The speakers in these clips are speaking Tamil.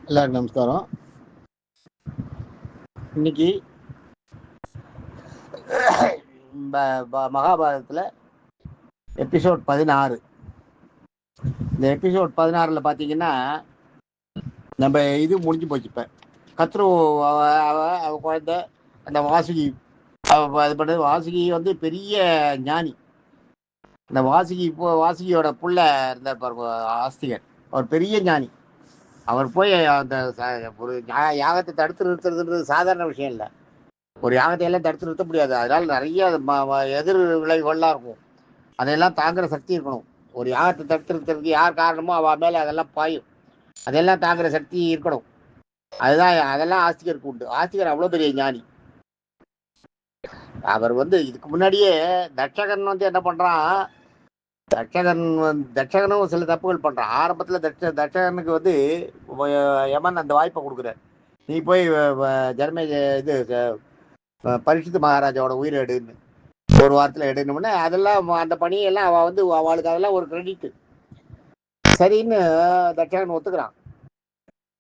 எல்லாருக்கும் நமஸ்காரம். இன்னைக்கு மகாபாரதத்தில் எபிசோட் 16. இந்த எபிசோட் 16 பார்த்தீங்கன்னா நம்ம இது முடிஞ்சு போச்சு. இப்போ கத்ரு அவ குழந்தை அந்த வாசுகி இது பண்ணது. வாசுகி வந்து பெரிய ஞானி. அந்த வாசுகியோட புள்ள இருந்த ஆஸ்திகர், அவர் பெரிய ஞானி. அவர் போய் அந்த ஒரு யாகத்தை தடுத்து நிறுத்துறதுன்றது சாதாரண விஷயம் இல்லை. ஒரு யாகத்தை எல்லாம் தடுத்து நிறுத்த முடியாது. அதனால நிறைய எதிர் விளைவுகள்லாம் இருக்கும். அதையெல்லாம் தாங்குற சக்தி இருக்கணும். ஒரு யாகத்தை தடுத்து நிறுத்துறதுக்கு யார் காரணமோ அவ மேலே அதெல்லாம் பாயும். அதெல்லாம் தாங்குற சக்தி இருக்கணும். அதெல்லாம் ஆஸ்திகருக்கு உண்டு. ஆஸ்திகர் அவ்வளோ பெரிய ஞானி. அவர் வந்து இதுக்கு முன்னாடியே தட்சகன் வந்து என்ன பண்ணுறான், தட்சகனும் சில தப்புகள் பண்ணுறான். ஆரம்பத்தில் தட்சகனுக்கு வந்து யமன் அந்த வாய்ப்பை கொடுக்குறார். நீ போய் ஜெர்மே இது பரிசுத்த மகாராஜாவோட உயிரை எடுன்னு ஒரு வாரத்தில் எடுக்கணும்னா அதெல்லாம் அந்த பணியெல்லாம் அவள் வந்து அவளுக்கு அதெல்லாம் ஒரு கிரெடிட்டு. சரின்னு தட்சகன் ஒத்துக்கிறான்.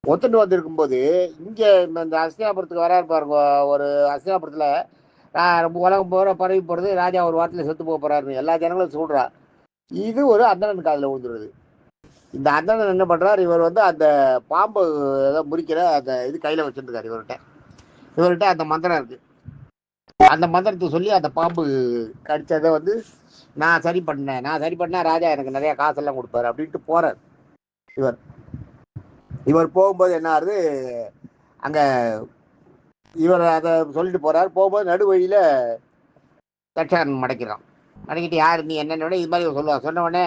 ஒத்துட்டு வந்திருக்கும் போது இங்கே இந்த அஸ்தினாபுரத்துக்கு வராரு பாருங்க. ஒரு அஸ்தினாபுரத்தில் உலகம் போகிற பரவி போகிறது, ராஜா ஒரு வாரத்தில் செத்து போக போகிறாருன்னு எல்லா ஜனங்களும் சொல்கிறா. இது ஒரு அந்தணனுக்கு அதில் விழுந்துருது. இந்த அந்தணன் என்ன பண்ணுறார், இவர் வந்து அந்த பாம்பு ஏதோ முறிக்கிற அந்த இது கையில் வச்சுருக்காரு. இவர்கிட்ட அந்த மந்திரம் இருக்குது. அந்த மந்திரத்தை சொல்லி அந்த பாம்பு கடிச்சதை வந்து நான் சரி பண்ணா ராஜா எனக்கு நிறைய காசெல்லாம் கொடுப்பாரு அப்படின்ட்டு போறார். இவர் போகும்போது என்ன ஆகுது, அங்க இவர் அதை சொல்லிட்டு போறாரு. போகும்போது நடுவழியில தட்சகன் மடக்கிட்டு யார் நீ என்னென்ன இது மாதிரி சொல்லுவா. சொன்ன உடனே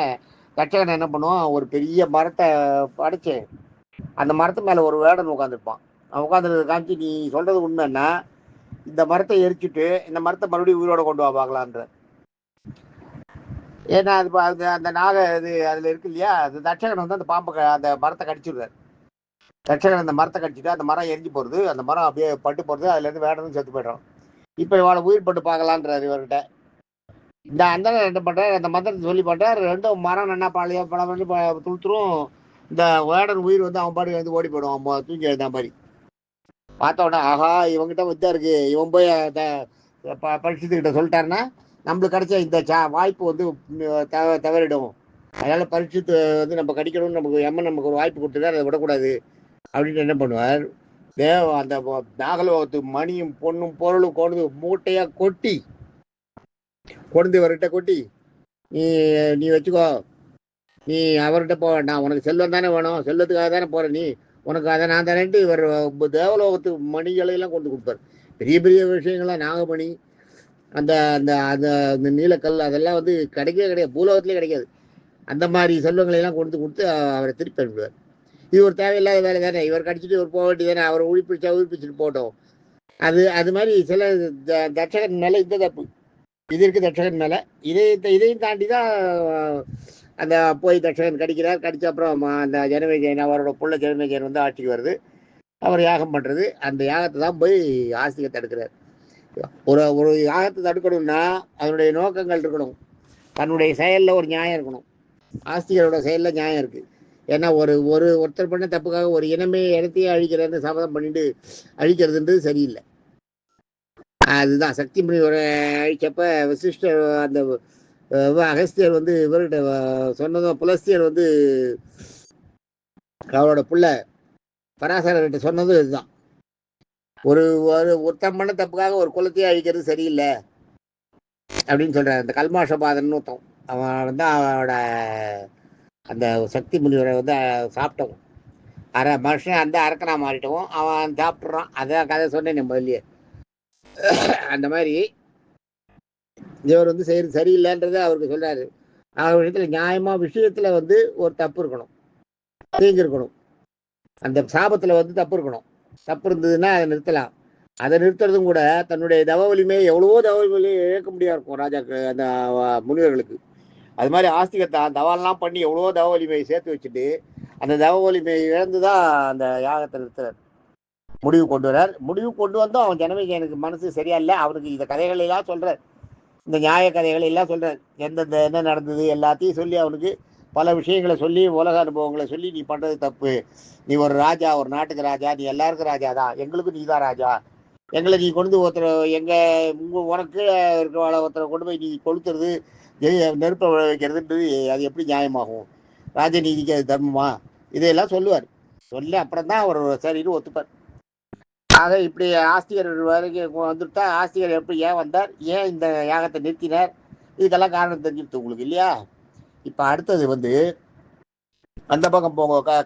தட்சகன் என்ன பண்ணுவான், ஒரு பெரிய மரத்தை அடிச்சு அந்த மரத்து மேல ஒரு வேடன் உட்காந்துருப்பான். அவன் உட்காந்துருக்க காமிச்சு நீ சொல்றது உண்மைன்னா இந்த மரத்தை எரிச்சுட்டு இந்த மரத்தை மறுபடியும் உயிரோட கொண்டு வா பார்க்கலான்ற. ஏன்னா அது அந்த நாக இது அதுல இருக்கு இல்லையா, அது தட்சகன் வந்து அந்த பாம்பை அந்த மரத்தை கடிச்சிடுறாரு. தட்சகன் அந்த மரத்தை கடிச்சிட்டு அந்த மரம் எரிஞ்சு போறது, அந்த மரம் அப்படியே பட்டு போறது, அதுல இருந்து வேடனும் செத்து போயிடுறோம். இப்ப இவாளை உயிர் பட்டு பார்க்கலான்றாரு இவர்கிட்ட. இந்த அந்த என்ன பண்றாரு, அந்த மந்திரத்தை சொல்லி பண்றாரு. ரெண்டும் மரம் என்ன பழைய பழம் வந்து துளுத்துரும். இந்த வேடன் உயிர் வந்து அவன் பாடு வந்து ஓடி போயிடும். அவன் தூங்கி எழுந்த மாதிரி பார்த்த உடனே ஆஹா இவங்கிட்ட வித்தா இருக்கு, இவன் போய் பரிசுத்துக்கிட்ட சொல்லிட்டாருன்னா நம்மளுக்கு கிடைச்ச இந்த வாய்ப்பு வந்து தவறிடும். அதனால பரிசுத்து வந்து நம்ம கடிக்கணும்னு நமக்கு ஒரு வாய்ப்பு கொடுத்துருக்காரு, அதை விடக்கூடாது அப்படின்னு என்ன பண்ணுவார், அந்த நாகலோகத்து மணியும் பொண்ணும் பொருளும் கொண்டு மூட்டையா கொட்டி இவர்கிட்ட கொட்டி நீ வச்சுக்கோ, நீ அவர்கிட்ட போக வேண்டாம், உனக்கு செல்வம் தானே வேணும், செல்வத்துக்காக தானே போற நீ, உனக்கு அதை நான் தானேன்ட்டு இவர் தேவலோகத்து மணிகளையெல்லாம் கொண்டு கொடுப்பார். பெரிய பெரிய விஷயங்கள்லாம் நாகமணி, அந்த அந்த அந்த நீலக்கல் அதெல்லாம் வந்து கிடைக்கவே பூலோகத்திலே கிடைக்காது. அந்த மாதிரி செல்வங்களையெல்லாம் கொடுத்து அவரை திருப்பி அனுப்புவார். இது ஒரு தேவையில்லாத வேலை தானே, இவர் கடிச்சிட்டு இவர் போக வேண்டியதானே, அவரை உயிர்ப்பிச்சுட்டு போட்டோம். அது மாதிரி சில தட்சகன் மேலே இந்த தப்பு இது இருக்குது. தட்சகன் மேலே இதையும் தாண்டி தான் அந்த போய் தட்சகன் கடிச்ச அப்புறம் அந்த ஜனமேஜயன் அவரோட புள்ள ஜனமேஜயன் வந்து ஆட்சிக்கு வருது. அவர் யாகம் பண்ணுறது. அந்த யாகத்தை தான் போய் ஆஸ்திகத்தை தடுக்கிறார். ஒரு யாகத்தை தடுக்கணும்னா அதனுடைய நோக்கங்கள் இருக்கணும், தன்னுடைய செயலில் ஒரு நியாயம் இருக்கணும். ஆஸ்திகரோட செயலில் நியாயம் இருக்குது. ஏன்னா ஒருத்தர் பண்ண தப்புக்காக ஒரு இனமே இடத்தையே அழிக்கிறேன்னு சபதம் பண்ணிட்டு அழிக்கிறதுன்றது சரியில்லை. அதுதான் சக்தி முனிவரை அழிச்சப்ப வசிஷ்டர் அந்த அகஸ்தியர் வந்து இவர்கிட்ட சொன்னதும், புலஸ்தியர் வந்து அவரோட புள்ள பராசரர்கிட்ட சொன்னதும் இதுதான். ஒருத்தன் பண்ண தப்புக்காக ஒரு குலத்தையே அழிக்கிறது சரியில்லை அப்படின்னு சொல்றாரு. அந்த கல்மாஷபாதன் ஒருத்தன், அவன் வந்து அவனோட அந்த சக்தி முனிவரை வந்து சாப்பிட்டவன், மனுஷன் அந்த அரக்கனா மாறிட்டவும் அவன் சாப்பிட்றான். அதான் கதை சொன்னேன் முதல்லயே. அந்த மாதிரி இவர் வந்து செய்யறது சரியில்லைன்றத அவருக்கு சொல்றாரு. அவர் இடத்துல நியாயமா விஷயத்துல வந்து ஒரு தப்பு இருக்கணும், தீங்கு இருக்கணும். அந்த சாபத்துல வந்து தப்பு இருக்கணும். தப்பு இருந்ததுன்னா அதை நிறுத்தலாம். அதை நிறுத்துறதும் கூட தன்னுடைய தவ வலிமையை எவ்வளவோ தவ வலிமையை இழக்க முடியாது இருக்கும் ராஜாக்கு, அந்த முனிவர்களுக்கு. அது மாதிரி ஆஸ்திகத்தை தவாலாம் பண்ணி எவ்வளவோ தவ வலிமையை சேர்த்து வச்சுட்டு அந்த தவ வலிமையை இழந்துதான் அந்த யாகத்தை நிறுத்துறார். முடிவு கொண்டு வந்தோம். அவன் ஜனமேஜயனுக்கு மனசு சரியா இல்லை. அவனுக்கு இந்த கதைகள் எல்லாம் சொல்றார், இந்த நியாய கதைகள் எல்லாம் சொல்றார். என்ன நடந்தது எல்லாத்தையும் சொல்லி அவனுக்கு பல விஷயங்களை சொல்லி உலக அனுபவங்களை சொல்லி நீ பண்ணுறது தப்பு, நீ ஒரு ராஜா, ஒரு நாட்டுக்கு ராஜா, நீ எல்லாருக்கும் ராஜா தான், எங்களுக்கும் நீ தான் ராஜா, எங்களை நீ கொண்டு ஒருத்தர் உனக்கு இருக்கிற ஒருத்தரை கொண்டு போய் நீ கொளுத்துறது, நெருப்பை வைக்கிறதுன்றது அது எப்படி நியாயமாகும்? ராஜநீதிக்கு அது தர்மமா? இதையெல்லாம் சொல்லுவார். சொல்லி அப்புறம் தான் அவர் சரின்னு ஒத்துப்பார். ஆக இப்படி ஆஸ்திகர் வரைக்கும் வந்துட்டா, ஆஸ்திகர் எப்படி ஏன் வந்தார், ஏன் இந்த யாகத்தை நிறுத்தினார், இதுக்கெல்லாம் காரணம் தெரிஞ்சுட்டு உங்களுக்கு இல்லையா? இப்போ அடுத்தது அந்த பக்கம் போங்க.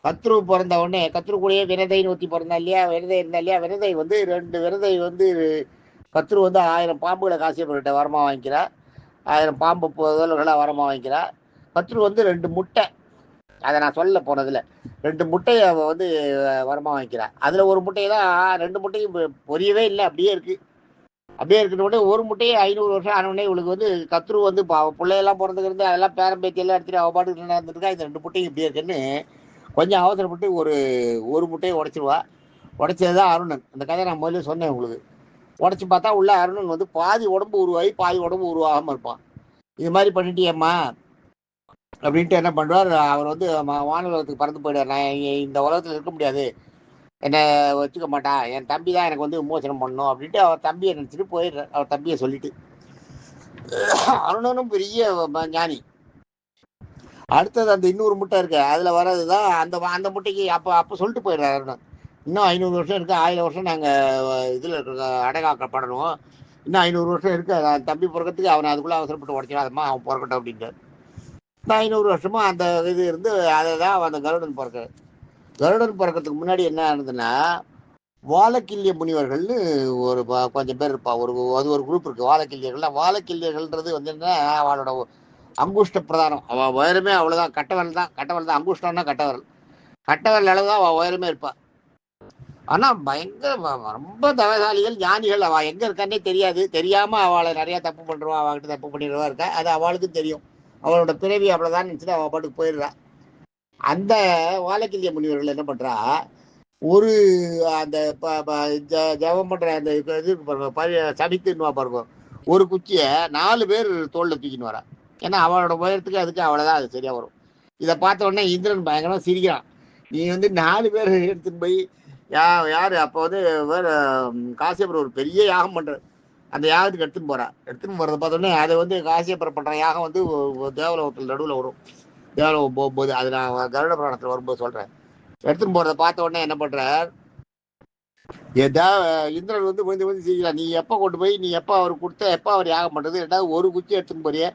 கத்ரு பிறந்த உடனே கத்ரு கூடயே வினதைன்னு ஊற்றி பிறந்தா இல்லையா? வினதை இருந்தா இல்லையா? வினதை 2 வினதை கத்ரு 1000 பாம்புகளை காசியப்பர்கிட்ட வரமா வாங்கிக்கிறா, 1000 பாம்பு புதல்களை வரமா வாங்கிக்கிறா. கத்ரு 2 முட்டை, அதை நான் சொல்ல போனதில் 2 முட்டையை வரமா வாங்கிக்கிறா. அதில் ஒரு முட்டையை தான் 2 முட்டையும் பொரியவே இல்லை, அப்படியே இருக்கிற உடனே ஒரு முட்டையை 500 வருஷம் ஆனவுடனே இவளுக்கு கத்ரு பிள்ளையெல்லாம் பிறந்துக்கிறது, அதெல்லாம் பேரம்பேத்தியெல்லாம் எடுத்துட்டு அவள் பாட்டுக்கு நடந்துருக்கா. இந்த 2 முட்டையும் இப்படியே இருக்குன்னு கொஞ்சம் அவசரப்பட்டு ஒரு முட்டையை உடைச்சிருவா. உடைச்சது தான் அருணன். அந்த கதை நான் முதல்ல சொன்னேன் உங்களுக்கு. உடச்சி பார்த்தா உள்ள அருணன் பாதி உடம்பு உருவாகி பாதி உடம்பு உருவாகாமல் இருப்பான். இது மாதிரி பண்ணிட்டியம்மா அப்படின்ட்டு என்ன பண்ணுவார், அவர் வானுலகத்துக்கு பறந்து போயிடுவார். நான் இந்த உலகத்தில் இருக்க முடியாது, என்னை வச்சுக்க மாட்டான், என் தம்பி தான் எனக்கு விமோசனம் பண்ணணும் அப்படின்ட்டு அவர் தம்பியை நினச்சிட்டு போயிடுறார். அவர் தம்பியை சொல்லிட்டு. அருணனும் பெரிய ஞானி. அடுத்தது அந்த இன்னொரு முட்டை இருக்கு, அதில் வர்றது தான் அந்த முட்டைக்கு அப்போ சொல்லிட்டு போயிடுறாரு அருணன். இன்னும் 500 வருஷம் இருக்குது, 1000 வருஷம் நாங்கள் இதில் இருக்க அடைகாக்கப்படணும், இன்னும் 500 வருஷம் இருக்குது தம்பி பிறக்கிறதுக்கு, அவனை அதுக்குள்ளே அவசரப்பட்டு உடச்சிடாதம்மா, அவன் பிறக்கட்டும் அப்படின்ட்டு. இந்த 500 வருஷமும் அந்த இது இருந்து அதை தான் அந்த கருடன் பிறக்கிறதுக்கு முன்னாடி என்ன ஆனதுன்னா, வாலக்கில்ய முனிவர்கள்னு கொஞ்சம் பேர் இருப்பா. அது ஒரு குரூப் இருக்குது வாலக்கில்யர்கள்லாம். வாலக்கில்யர்கள்ன்றது என்ன, அவளோட அங்குஷ்ட பிரதானம், அவள் உயரமே அவ்வளோதான், கட்டவரல் தான். அங்குஷ்டம்னா கட்டவரல் அளவு தான் அவள் உயரமே இருப்பாள். ஆனால் பயங்கர ரொம்ப தவசாலிகள், ஞானிகள். அவள் எங்கே இருக்கான்னே தெரியாமல் அவளை நிறையா தப்பு பண்ணுறான், அவகிட்ட தப்பு பண்ணிடுவா இருக்கா. அது அவளுக்கும் தெரியும். அவளோட பிறவி அவ்வளோதான் நினச்சிட்டு அவள் பாட்டுக்கு போயிடுறா. அந்த வாலக்கில்ய முனிவர்கள் என்ன பண்ணுறா, அந்த ஜபம் பண்ணுற அந்த இது பாருங்க, சமித்துன்னு பாருங்க, ஒரு குச்சியை 4 பேர் தோளில் தூக்கின்னு வரா. ஏன்னா அவளோட உயரத்துக்கு அதுக்கு அவ்வளோதான் அது சரியாக வரும். இதை பார்த்த உடனே இந்திரன் பயங்கரமாக சிரிக்கிறான். நீ 4 பேர் எடுத்துன்னு போய் யார் அப்போ வேறு காசியப்பர் ஒரு பெரிய யாகம் பண்ணுறார், அந்த யாகத்துக்கு எடுத்துன்னு போகிறத பார்த்தோன்னே அதை காசியப்பர் பண்ணுற யாகம் தேவலோகத்தில் நடுவில் வரும். தேவலோகம் போகும்போது அது நான் கருட புராணத்தில் வரும்போது சொல்கிறேன். எடுத்துன்னு போகிறத பார்த்த உடனே என்ன பண்ணுறார், இந்திரன் விழுந்து செய்யலாம், நீ எப்போ கொண்டு போய் நீ எப்போ அவர் கொடுத்த எப்போ அவர் யாகம் பண்ணுறது, ரெண்டாவது ஒரு குச்சி எடுத்துன்னு போறிய,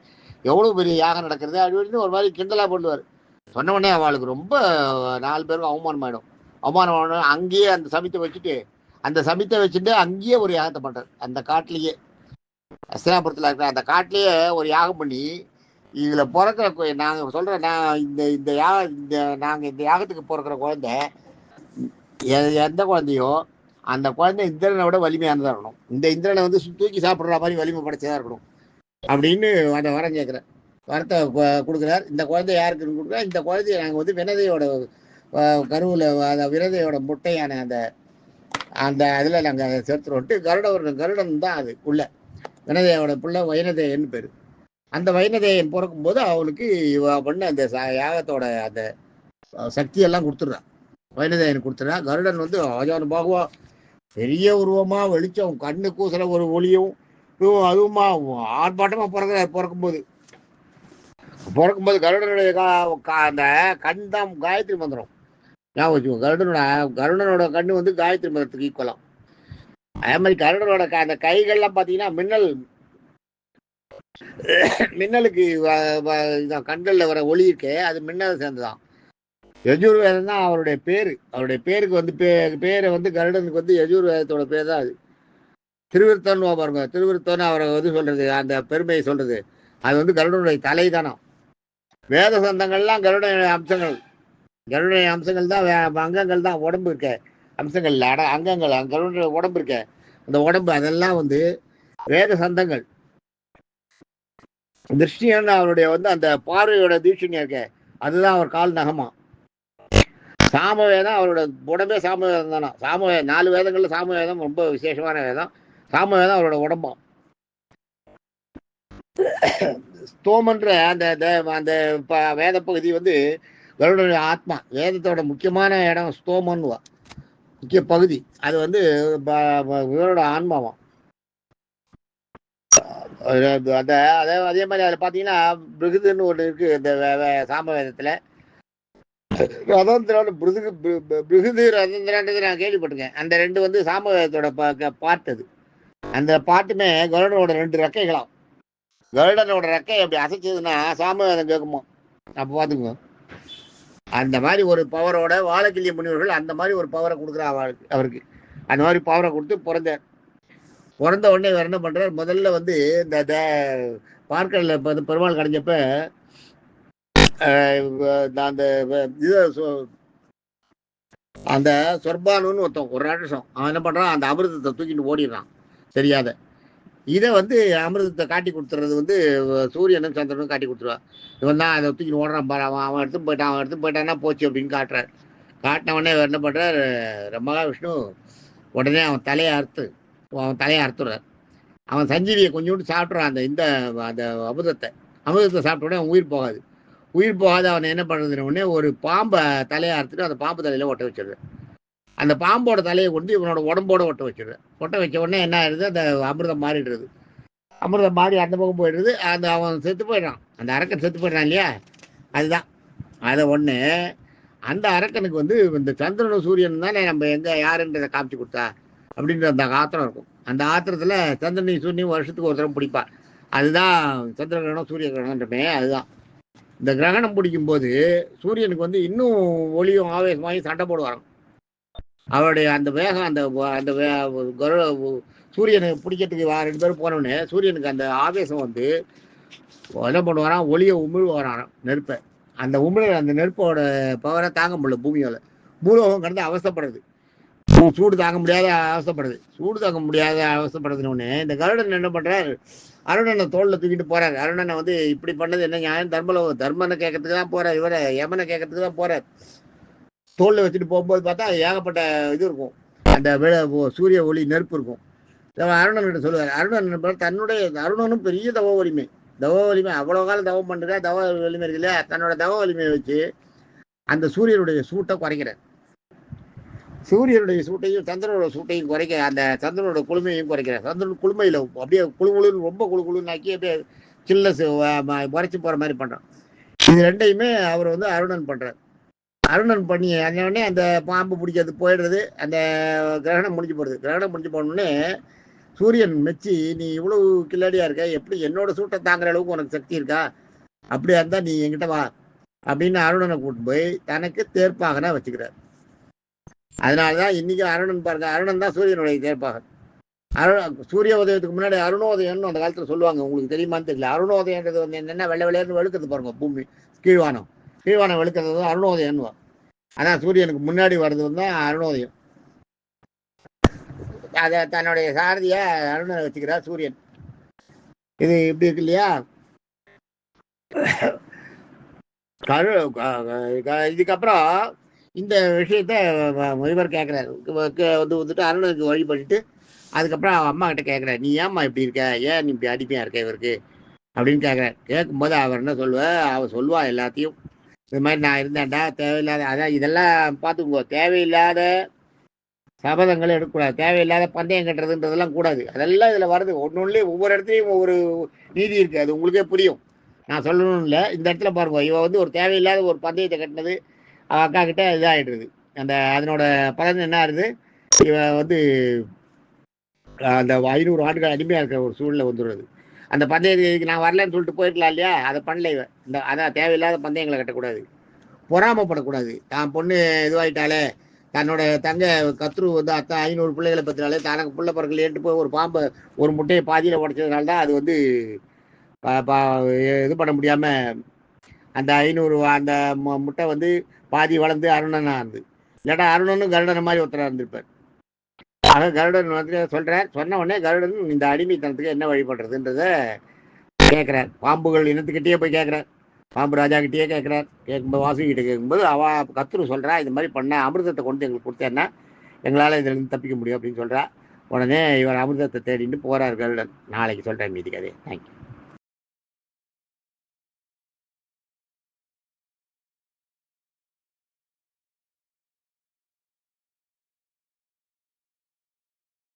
எவ்வளோ பெரிய யாகம் நடக்கிறது அப்படின்னு ஒரு மாதிரி கிண்டலாக பண்ணுவார். சொன்ன உடனே அவளுக்கு ரொம்ப 4 பேருக்கும் அவமானம் அங்கேயே அந்த சமித்தை வச்சுட்டு அங்கேயே ஒரு யாகத்தை பண்ணுறார். அந்த காட்டிலேயே, அஸ்தினாபுரத்தில் இருக்கிற அந்த காட்டிலேயே ஒரு யாகம் பண்ணி, இதில் பிறக்கிற நாங்கள் சொல்கிறேன், நான் இந்த நாங்கள் இந்த யாகத்துக்கு பிறக்கிற குழந்தை எந்த குழந்தையோ அந்த குழந்தை இந்திரனை விட வலிமையானதாக இருக்கணும், இந்த இந்திரனை தூக்கி சாப்பிட்ற மாதிரி வலிமை படைச்சதாக இருக்கணும் அப்படின்னு அந்த வரம் கேட்குறேன். வரத்தை கொடுக்குறார். இந்த குழந்தை யாருக்குன்னு கொடுக்குறா, இந்த குழந்தைய நாங்கள் வினதையோட கருவில் வினதையோட முட்டையான அந்த அதில் நாங்கள் சேர்த்துருவோன்ட்டு கருடன் தான் அது உள்ள வினதையோட பிள்ளை வைனதேயன் பேர். அந்த வைனதேயன் பிறக்கும்போது அவனுக்கு பண்ண அந்த யாகத்தோட அந்த சக்தியெல்லாம் கொடுத்துட்றான், வைனதேயன் கொடுத்துட்றா. கருடன் ஆஜானு பாகுவா, பெரிய உருவமா, வெளிச்சம், கண்ணு கூசல ஒரு ஒளியும் அதுவுமா ஆர்ப்பாட்டமாக பிறக்கும்போது கருடனுடைய அந்த கண் தான் காயத்ரி மந்திரம். ஞாபகம் வச்சுக்கோ, கருடனோட கண்ணு காயத்ரி மந்திரத்துக்கு ஈக்குவலாம். அதே மாதிரி கருடனோட அந்த கைகள்லாம் பார்த்தீங்கன்னா மின்னலுக்கு கண்களில் வர ஒளி இருக்கே, அது மின்னல் சேர்ந்துதான். யஜுர்வேதம் தான் அவருடைய பேருக்கு பேரை கருடனுக்கு யஜுர்வேதத்தோட பேர் தான் அது. திருவிருத்தன்னு பாருங்க, திருவிருத்தன்னு அவரை சொல்றது, அந்த பெருமையை சொல்றது, அது கருடனுடைய தலை தானா. வேத சந்தங்கள்லாம் கருடைய அம்சங்கள் தான், அங்கங்கள் தான், உடம்பு இருக்க அம்சங்கள் அங்கங்கள், கருடைய உடம்பு இருக்க அந்த உடம்பு, அதெல்லாம் வேத சந்தங்கள். திருஷ்டின்னு அவருடைய அந்த பார்வையோட தீட்சணியா இருக்க, அதுதான் அவர் கால் நகமா. சாமவேதம் அவரோட உடம்பே சாமவேதம் தானா. 4 வேதங்கள்ல சாமவேதம் ரொம்ப விசேஷமான வேதம். சாமவேதம் அவரோட உடம்பம். ஸ்தோமன்ற அந்த வேத பகுதி வந்து கருடனுடைய ஆத்மா, வேதத்தோட முக்கியமான இடம் ஸ்தோமன்னுவா, முக்கிய பகுதி. அது வந்து இவரோட ஆன்மாவாம். அதே மாதிரி அதில் பார்த்தீங்கன்னா பிருகுதுன்னு ஒன்று இருக்கு இந்த சாம வேதத்தில். ரதந்திரான பிருகுது ரதந்திரான்றது நான் கேள்விப்பட்டிருக்கேன். அந்த ரெண்டு வந்து சாம வேதத்தோட பாட்டு. அது அந்த பாட்டுமே கருடனோட 2 ரெக்கைகளாம். கருடனோட ரெக்கை அப்படி அசைச்சதுன்னா சாம வேதம் கேட்குமோ. அப்போ பார்த்துக்கோ, அந்த மாதிரி ஒரு பவரோட வாழக்கிளிய முனிவர்கள் அந்த மாதிரி ஒரு பவரை கொடுக்குறா அவருக்கு. அந்த மாதிரி பவரை கொடுத்து பிறந்த உடனே இவர் என்ன பண்றாரு, முதல்ல வந்து இந்த பார்க்கடல பெருமாள் கடைஞ்சப்ப அந்த அந்த சொர்பானுன்னு ஒருத்தன் ஒரு ராட்சசம், அவன் என்ன பண்றான், அந்த அமிர்தத்தை தூக்கிட்டு ஓடிடுறான் தெரியாத. இதை வந்து அமிர்தத்தை காட்டி கொடுத்துறது வந்து சூரியனும் சந்திரனும் காட்டி கொடுத்துருவான். இவன் தான் அதை தூக்கிட்டு ஓடுறான் பாரு, அவன் எடுத்து போயிட்டான்னா போச்சு அப்படின்னு காட்டுறாரு. காட்டின உடனே இவர் என்ன பண்றாரு, மகாவிஷ்ணு உடனே அவன் தலையை அறுத்துறார். அவன் சஞ்சீவியை கொஞ்சோண்டு சாப்பிட்றான், அந்த அமிர்தத்தை சாப்பிட்ட உடனே உயிர் போகாது. அவனை என்ன பண்ணுறதுன்னு உடனே ஒரு பாம்பை தலையை அறுத்துட்டு அந்த பாம்பு தலையில ஒட்ட வச்சிடுறேன். அந்த பாம்போட தலையை கொண்டு இவனோட உடம்போட ஒட்ட வச்ச உடனே என்ன ஆயிடுது, அந்த அமிர்தம் மாறிடுறது. அமிர்தம் மாறி அந்த பக்கம் போயிடுறது. அவன் செத்து போயிடுறான், அந்த அரக்கன் செத்து போயிடுறான் இல்லையா. அதுதான் அதை ஒன்று. அந்த அரக்கனுக்கு வந்து இந்த சந்திரனும் சூரியன் தானே நம்ம எங்கே யாருன்றதை காமிச்சு கொடுத்தா அப்படின்ற அந்த ஆத்திரம் இருக்கும். அந்த ஆத்திரத்தில் சந்திரனையும் சூரியனையும் வருஷத்துக்கு ஒரு தடவை பிடிப்பா. அதுதான் சந்திர கிரகணம் சூரிய கிரகணன்றமே. அதுதான் இந்த கிரகணம் பிடிக்கும் போது சூரியனுக்கு வந்து இன்னும் ஒளியும் ஆவேசமாகி சண்டை போடுவாராம். அவருடைய அந்த வேகம் அந்த சூரியனுக்கு பிடிக்கிறதுக்கு 2 பேரும் போனோடனே சூரியனுக்கு அந்த ஆவேசம் வந்து என்ன பண்ணுவாராம், ஒளியை உமிழ்வாராம், நெருப்பை. அந்த நெருப்போட பவரை தாங்க முடியல பூமியோட. பூலோகம் கடந்து அவசப்படுறது, சூடு தாங்க முடியாத அவசப்படுறதுன்னு இந்த கருடன் என்ன பண்றாரு, அருணனை தோல்ல தூக்கிட்டு போறாரு. அருணனை வந்து இப்படி பண்ணது என்ன நியாயம், தர்மனை கேட்கறதுக்கு தான் போறார், இவரை யமனை கேட்கறதுக்கு தான் போறார். தோல்ல வச்சுட்டு போகும்போது பார்த்தா ஏகப்பட்ட இது இருக்கும், அந்த சூரிய ஒளி நெருப்பு இருக்கும். அருணன்கிட்ட சொல்லுவார். அருணன் தன்னுடைய அருணனும் பெரிய தவ வலிமை அவ்வளோ காலம் தவம் பண்ணுற தவ வலிமை இருக்கு இல்லையா, தன்னோட தவ வலிமையை வச்சு அந்த சூரியனுடைய சூட்டை குறைக்கிறார். சூரியனுடைய சூட்டையும் சந்திரனோட சூட்டையும் குறைக்க, அந்த சந்திரனோட குளுமையும் குறைக்கிறார். சந்திரன் குளுமையில் அப்படியே குழுன்னு ரொம்ப குழுக்குழுன்னாக்கி அப்படியே சில்லஸ் குறைச்சி போகிற மாதிரி பண்ணுறான். இது ரெண்டையுமே அவர் வந்து அருணன் பண்ணுறார். அருணன் பண்ணி உடனே அந்த பாம்பு பிடிக்கிறது போயிடுறது, அந்த கிரகணம் முடிஞ்சு போடுறது. கிரகணம் முடிஞ்சு போனோடனே சூரியன் மெச்சி, நீ இவ்வளவு கில்லாடியா இருக்க, எப்படி என்னோட சூட்டை தாங்குற அளவுக்கு உனக்கு சக்தி இருக்கா, அப்படியா இருந்தா நீ என்கிட்ட வா அப்படின்னு அருணனை கூட்டு போய் தனக்கு தேர்ப்பாகனா வச்சுக்கிறார். அதனாலதான் இன்னைக்கு அருணன் பாருங்க, அருணன் தான் சூரியனுடைய தேர்ப்பாகன். சூரிய உதயத்துக்கு முன்னாடி அருணோதயம்னு அந்த காலத்துல சொல்லுவாங்க, உங்களுக்கு தெரியுமான்னு தெரியல. அருணோதயன்றது வந்து என்னென்ன வெள்ளை வெள்ளையர்னு வெளுக்கிறது பாருங்க, பூமி கீழ்வானம் வெளுக்கிறது அருணோதயம்னு. அதான் சூரியனுக்கு முன்னாடி வர்றது தான் அருணோதயம். அதை தன்னுடைய சாரதியா அருணனை வச்சுக்கிறார் சூரியன். இது இப்படி இருக்கு இல்லையா. இதுக்கப்புறம் இந்த விஷயத்த இவர் கேட்குறாரு, வந்துட்டு அருணனுக்கு வழிபட்டு அதுக்கப்புறம் அவன் அம்மா கிட்ட கேட்குறாரு, நீ ஏம்மா இப்படி இருக்க, ஏன் நீ இப்படி அடிப்பையா இருக்க இவருக்கு அப்படின்னு கேட்குறாரு. கேட்கும்போது அவர் என்ன அவன் சொல்லுவா எல்லாத்தையும், இது மாதிரி நான் இருந்தேன்டா, தேவையில்லாத அதான் இதெல்லாம் பார்த்துக்கோ, தேவையில்லாத சபதங்கள் எடுக்கக்கூடாது, தேவையில்லாத பந்தயம் கட்டுறதுன்றதெல்லாம் கூடாது. அதெல்லாம் இதில் வருது. ஒவ்வொரு இடத்துலையும் ஒவ்வொரு நீதி இருக்குது, அது உங்களுக்கே புரியும், நான் சொல்லணும் இல்லை. இந்த இடத்துல பாருங்க, இவன் வந்து ஒரு தேவையில்லாத ஒரு பந்தயத்தை கட்டினது அவன் அக்கா கிட்ட இதாகிடுது. அதனோட பலன் என்ன ஆகுது, இவன் வந்து அந்த 500 ஆண்டுகள் அடிமையாக இருக்கிற ஒரு சூழ்நிலை வந்துடுறது. அந்த பந்தயத்துக்கு நான் வரலன்னு சொல்லிட்டு போயிருக்கலாம் இல்லையா, அதை பண்ணல இவன். அதான் தேவையில்லாத பந்தயங்களை கட்டக்கூடாது, பொறாமப்படக்கூடாது. தான் பொண்ணு இதுவாயிட்டாலே, தன்னோட தங்க கத்ரு வந்து 500 பிள்ளைகளை பற்றினாலே தனக்கு பிள்ளை பிறக்கலேன்ட்டு போய் ஒரு பாம்பை ஒரு முட்டையை பாதியில் உடைச்சதுனால தான் அது வந்து இது பண்ண முடியாமல் அந்த 500 அந்த முட்டை வந்து பாதி வளர்ந்து அருணனாக இருந்து, இல்லாட்டா அருணனும் கருடனை மாதிரி ஒருத்தராக இருந்திருப்பார். ஆக கருடன் வந்து சொன்ன உடனே கருடன் இந்த அடிமைத்தனத்துக்கு என்ன வழிபடுறதுன்றத கேட்குறார். பாம்புகள் இனத்துக்கிட்டே போய் கேட்குறார், பாம்பு ராஜா கிட்டேயே கேட்குறார். கேட்கும்போது வாசுகிட்ட கேட்கும்போது கத்துரு சொல்கிறா, இது மாதிரி பண்ண அமிர்தத்தை கொண்டு எங்களுக்கு கொடுத்தேன்னா எங்களால் இதுலேருந்து தப்பிக்க முடியும் அப்படின்னு சொல்கிறா. உடனே இவர் அமிர்தத்தை தேடிட்டு போகிறார் கருடன். நாளைக்கு சொல்கிறேன் மீதி கதையை. தேங்க்யூ.